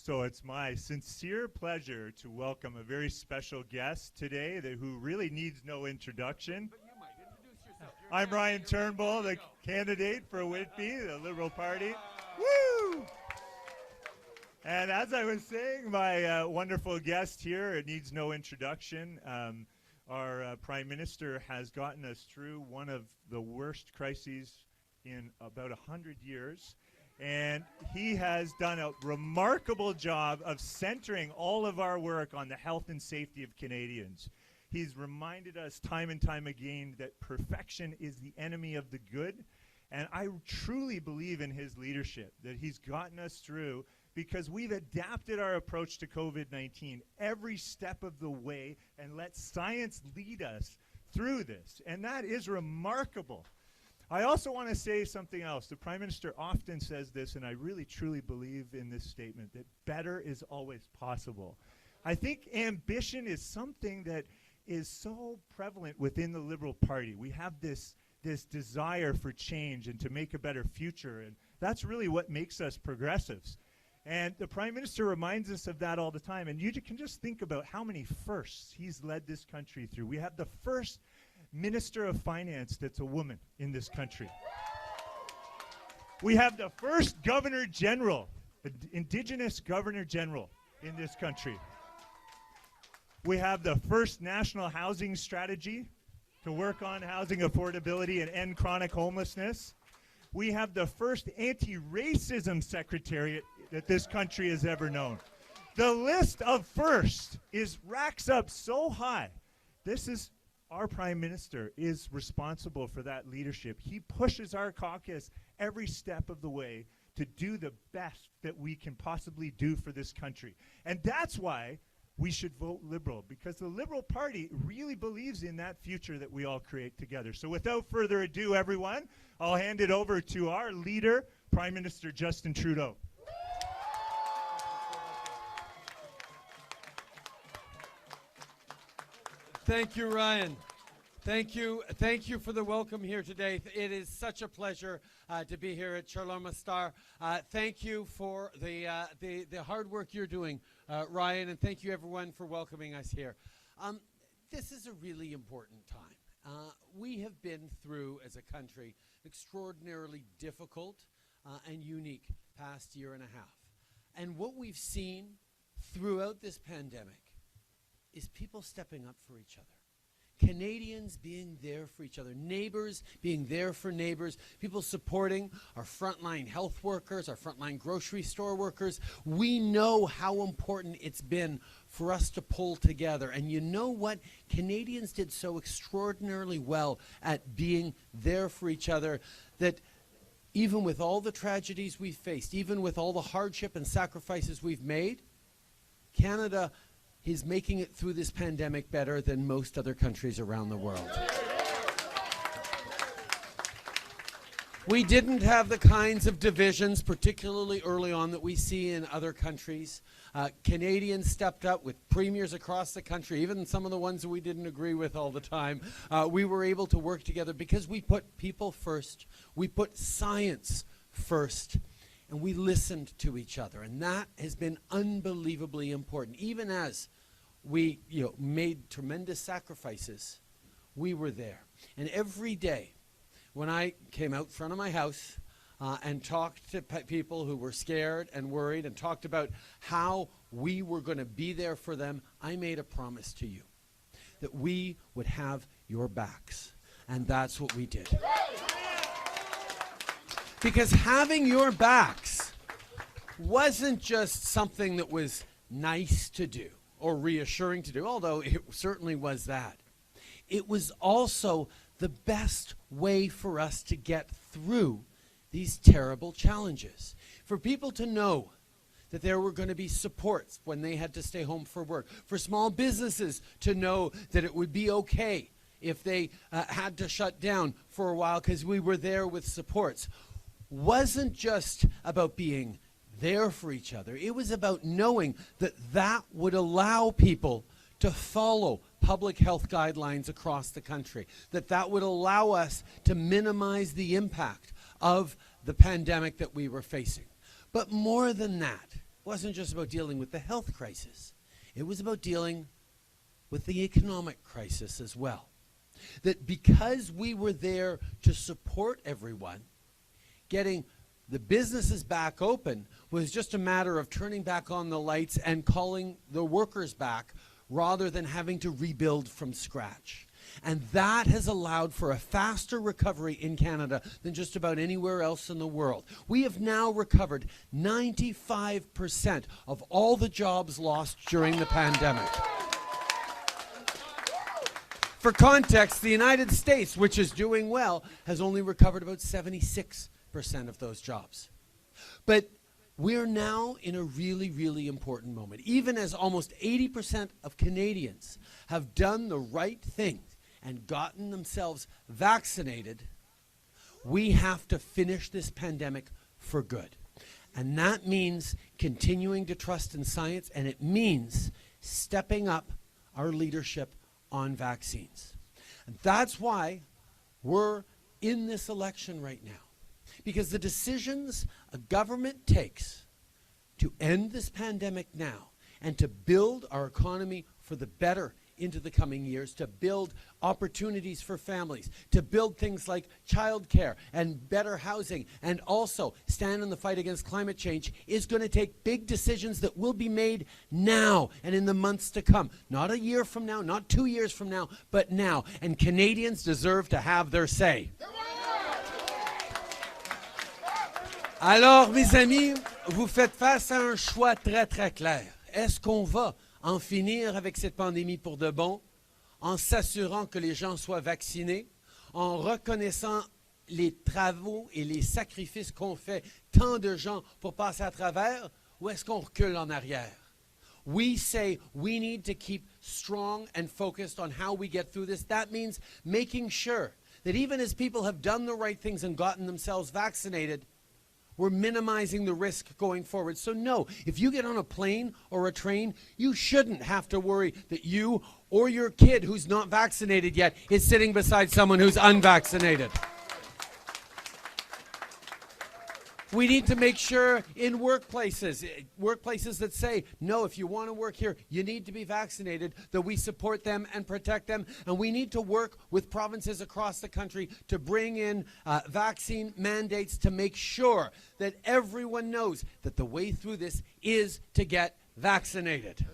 So it's my sincere pleasure to welcome a very special guest today who really needs no introduction. But you might introduce yourself. I'm Ryan Turnbull, the candidate for Whitby, the Liberal Party. Woo! And as I was saying, my wonderful guest here needs no introduction. Our Prime Minister has gotten us through one of the worst crises in about 100 years. And he has done a remarkable job of centering all of our work on the health and safety of Canadians. He's reminded us time and time again that perfection is the enemy of the good. And I truly believe in his leadership, that he's gotten us through because we've adapted our approach to COVID-19 every step of the way and let science lead us through this. And that is remarkable. I also want to say something else. The Prime Minister often says this, and I really truly believe in this statement, that better is always possible. I think ambition is something that is so prevalent within the Liberal Party. We have this desire for change and to make a better future, and that's really what makes us progressives. And the Prime Minister reminds us of that all the time, and you can just think about how many firsts he's led this country through. We have the first Minister of Finance that's a woman in this country. We have the first Governor General, Indigenous Governor General in this country. We have the first national housing strategy to work on housing affordability and end chronic homelessness. We have the first anti-racism secretariat that this country has ever known. The list of firsts racks up so high. Our Prime Minister is responsible for that leadership. He pushes our caucus every step of the way to do the best that we can possibly do for this country. And that's why we should vote Liberal, because the Liberal Party really believes in that future that we all create together. So without further ado, everyone, I'll hand it over to our leader, Prime Minister Justin Trudeau. Thank you, Ryan. Thank you for the welcome here today. It is such a pleasure to be here at Charleroi. Thank you for the hard work you're doing, Ryan, and thank you everyone for welcoming us here. This is a really important time. We have been through, as a country, extraordinarily difficult and unique past year and a half. And what we've seen throughout this pandemic is people stepping up for each other. Canadians being there for each other, neighbors being there for neighbors, people supporting our frontline health workers, our frontline grocery store workers. We know how important it's been for us to pull together. And you know what? Canadians did so extraordinarily well at being there for each other that even with all the tragedies we've faced, even with all the hardship and sacrifices we've made, Canada is making it through this pandemic better than most other countries around the world. We didn't have the kinds of divisions, particularly early on, that we see in other countries. Canadians stepped up with premiers across the country, even some of the ones that we didn't agree with all the time. We were able to work together because we put people first, we put science first, and we listened to each other. And that has been unbelievably important. Even as we made tremendous sacrifices, we were there. And every day when I came out front of my house and talked to people who were scared and worried and talked about how we were going to be there for them, I made a promise to you that we would have your backs. And that's what we did. Because having your backs wasn't just something that was nice to do or reassuring to do, although it certainly was that. It was also the best way for us to get through these terrible challenges. For people to know that there were going to be supports when they had to stay home for work. For small businesses to know that it would be okay if they had to shut down for a while because we were there with supports. Wasn't just about being there for each other. It was about knowing that that would allow people to follow public health guidelines across the country, that would allow us to minimize the impact of the pandemic that we were facing. But more than that, wasn't just about dealing with the health crisis. It was about dealing with the economic crisis as well. That because we were there to support everyone, getting the businesses back open was just a matter of turning back on the lights and calling the workers back rather than having to rebuild from scratch. And that has allowed for a faster recovery in Canada than just about anywhere else in the world. We have now recovered 95% of all the jobs lost during the pandemic. For context, the United States, which is doing well, has only recovered about 76% of those jobs. But we're now in a really, really important moment. Even as almost 80% of Canadians have done the right thing and gotten themselves vaccinated, we have to finish this pandemic for good. And that means continuing to trust in science, and it means stepping up our leadership on vaccines. And that's why we're in this election right now. Because the decisions a government takes to end this pandemic now and to build our economy for the better into the coming years, to build opportunities for families, to build things like childcare and better housing, and also stand in the fight against climate change, is going to take big decisions that will be made now and in the months to come. Not a year from now, not 2 years from now, but now. And Canadians deserve to have their say. Alors, mes amis, vous faites face à un choix très, très clair. Est-ce qu'on va en finir avec cette pandémie pour de bon, en s'assurant que les gens soient vaccinés, en reconnaissant les travaux et les sacrifices qu'ont fait tant de gens pour passer à travers, ou est-ce qu'on recule en arrière? We say we need to keep strong and focused on how we get through this. That means making sure that even as people have done the right things and gotten themselves vaccinated, we're minimizing the risk going forward. So no, if you get on a plane or a train, you shouldn't have to worry that you or your kid who's not vaccinated yet is sitting beside someone who's unvaccinated. We need to make sure in workplaces that say, no, if you want to work here, you need to be vaccinated, that we support them and protect them. And we need to work with provinces across the country to bring in vaccine mandates to make sure that everyone knows that the way through this is to get vaccinated.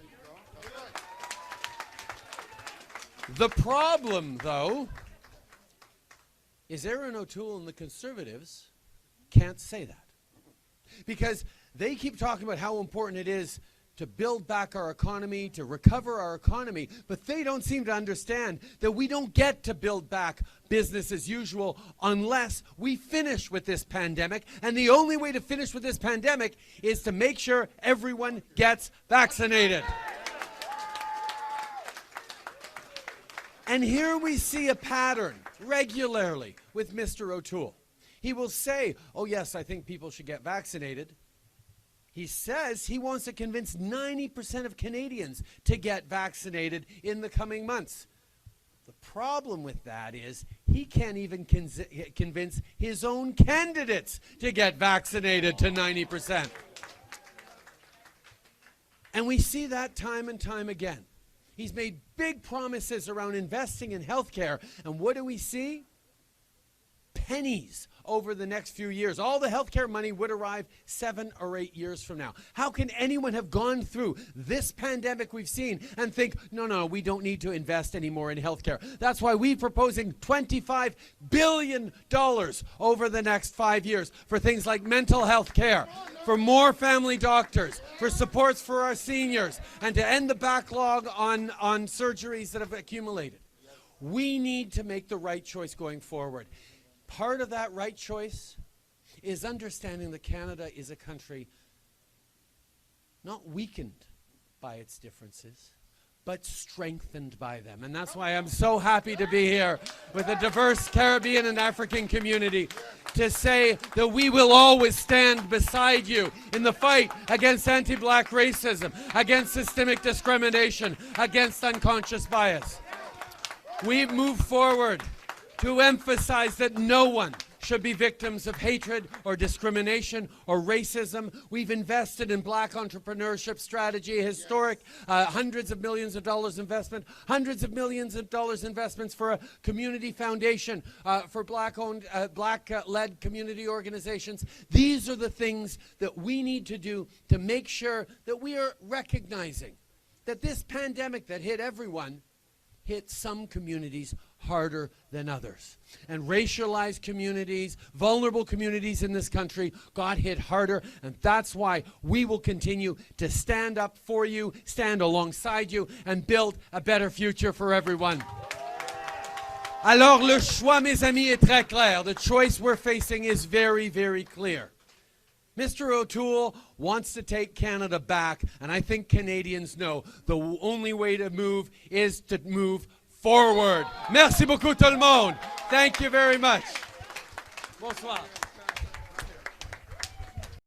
The problem, though, is Erin O'Toole and the Conservatives can't say that. Because they keep talking about how important it is to build back our economy, to recover our economy, but they don't seem to understand that we don't get to build back business as usual unless we finish with this pandemic. And the only way to finish with this pandemic is to make sure everyone gets vaccinated. And here we see a pattern regularly with Mr. O'Toole. He will say, oh yes, I think people should get vaccinated. He says he wants to convince 90% of Canadians to get vaccinated in the coming months. The problem with that is he can't even convince his own candidates to get vaccinated to 90%. And we see that time and time again. He's made big promises around investing in healthcare, and what do we see? Pennies over the next few years. All the healthcare money would arrive 7 or 8 years from now. How can anyone have gone through this pandemic we've seen and think, no, we don't need to invest anymore in healthcare? That's why we're proposing $25 billion over the next 5 years for things like mental health care, for more family doctors, for supports for our seniors, and to end the backlog on surgeries that have accumulated. We need to make the right choice going forward. Part of that right choice is understanding that Canada is a country not weakened by its differences, but strengthened by them. And that's why I'm so happy to be here with a diverse Caribbean and African community to say that we will always stand beside you in the fight against anti-black racism, against systemic discrimination, against unconscious bias. We move forward to emphasize that no one should be victims of hatred or discrimination or racism. We've invested in black entrepreneurship strategy, historic hundreds of millions of dollars investment, hundreds of millions of dollars investments for a community foundation for black-owned, black-led community organizations. These are the things that we need to do to make sure that we are recognizing that this pandemic that hit everyone hit some communities harder than others. And racialized communities, vulnerable communities in this country got hit harder, and that's why we will continue to stand up for you, stand alongside you, and build a better future for everyone. Alors, le choix, mes amis, est très clair. The choice we're facing is very, very clear. Mr. O'Toole wants to take Canada back, and I think Canadians know the only way to move is to move forward. Merci beaucoup tout le monde. Thank you very much. Bonsoir.